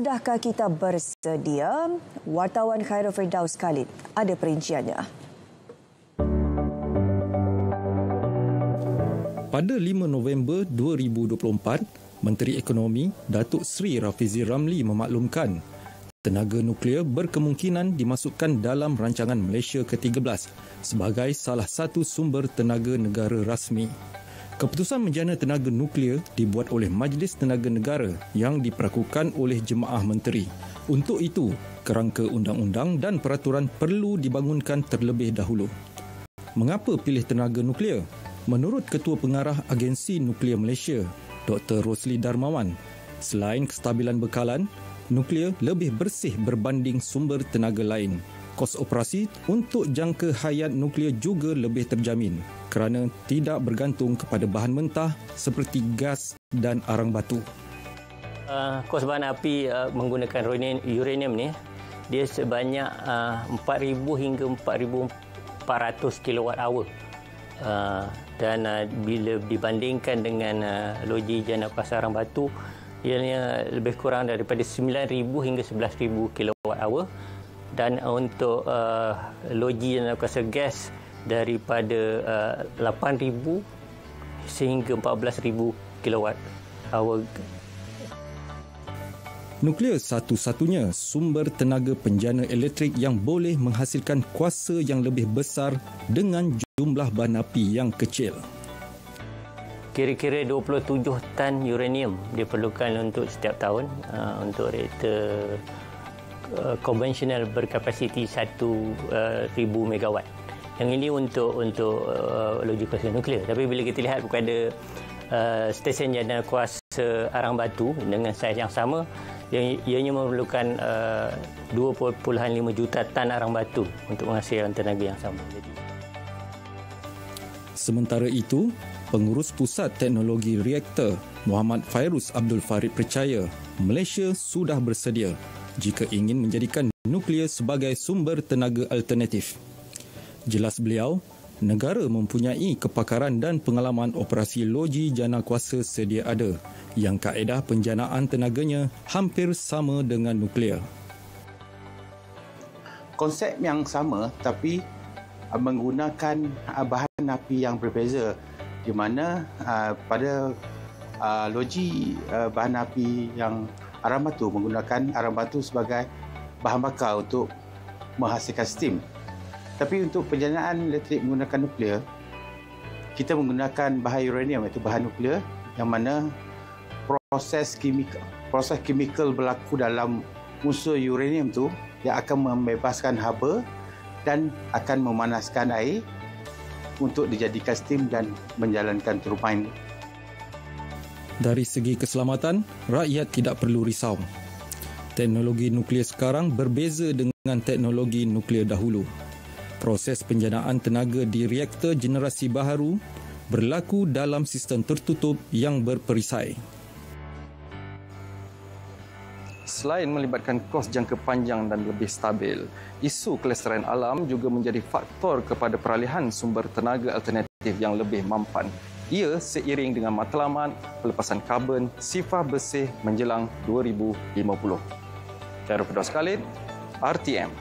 Sudahkah kita bersedia? Wartawan Khairul Firdaus Khalid ada perinciannya. Pada 5 November 2024, Menteri Ekonomi Datuk Seri Rafizi Ramli memaklumkan tenaga nuklear berkemungkinan dimasukkan dalam rancangan Malaysia ke-13 sebagai salah satu sumber tenaga negara rasmi. Keputusan menjana tenaga nuklear dibuat oleh Majlis Tenaga Negara yang diperakukan oleh Jemaah Menteri. Untuk itu, kerangka undang-undang dan peraturan perlu dibangunkan terlebih dahulu. Mengapa pilih tenaga nuklear? Menurut Ketua Pengarah Agensi Nuklear Malaysia, Dr. Rosli Darmawan, selain kestabilan bekalan, nuklear lebih bersih berbanding sumber tenaga lain. Kos operasi untuk jangka hayat nuklear juga lebih terjamin kerana tidak bergantung kepada bahan mentah seperti gas dan arang batu. Kos bahan api menggunakan uranium ni, dia sebanyak 4,000 hingga 4,400 kWh. Dan bila dibandingkan dengan loji jana kuasa arang batu, ianya lebih kurang daripada 9,000 hingga 11,000 kWh. Dan untuk loji jana kuasa gas daripada 8,000 sehingga 14,000 kWh. Nuklear satu-satunya sumber tenaga penjana elektrik yang boleh menghasilkan kuasa yang lebih besar dengan jumlah bahan api yang kecil. Kira-kira 27 tan uranium diperlukan untuk setiap tahun untuk reaktor konvensional berkapasiti 1,000 megawatt. Yang ini untuk loji kuasa nuklear. Tapi bila kita lihat kepada stesen jana kuasa arang batu dengan saiz yang sama, ianya memerlukan 2.5 juta tan arang batu untuk menghasilkan tenaga yang sama. Sementara itu, Pengurus Pusat Teknologi Reaktor Muhammad Fairuz Abdul Farid percaya Malaysia sudah bersedia jika ingin menjadikan nuklear sebagai sumber tenaga alternatif. Jelas beliau, negara mempunyai kepakaran dan pengalaman operasi loji jana kuasa sedia ada yang kaedah penjanaan tenaganya hampir sama dengan nuklear. Konsep yang sama tapi menggunakan bahan api yang berbeza, di mana pada loji bahan api yang arang batu menggunakan arang batu sebagai bahan bakar untuk menghasilkan steam. Tapi untuk penjanaan elektrik menggunakan nuklear, kita menggunakan bahan uranium, iaitu bahan nuklear yang mana proses kimikal berlaku dalam unsur uranium tu yang akan membebaskan haba dan akan memanaskan air untuk dijadikan steam dan menjalankan turbin. Dari segi keselamatan, rakyat tidak perlu risau. Teknologi nuklear sekarang berbeza dengan teknologi nuklear dahulu. Proses penjanaan tenaga di reaktor generasi baharu berlaku dalam sistem tertutup yang berperisai. Selain melibatkan kos jangka panjang dan lebih stabil, isu kelestarian alam juga menjadi faktor kepada peralihan sumber tenaga alternatif yang lebih mampan. Ia seiring dengan matlamat pelepasan karbon sifar bersih menjelang 2050. Khairul Firdaus Khalid, RTM.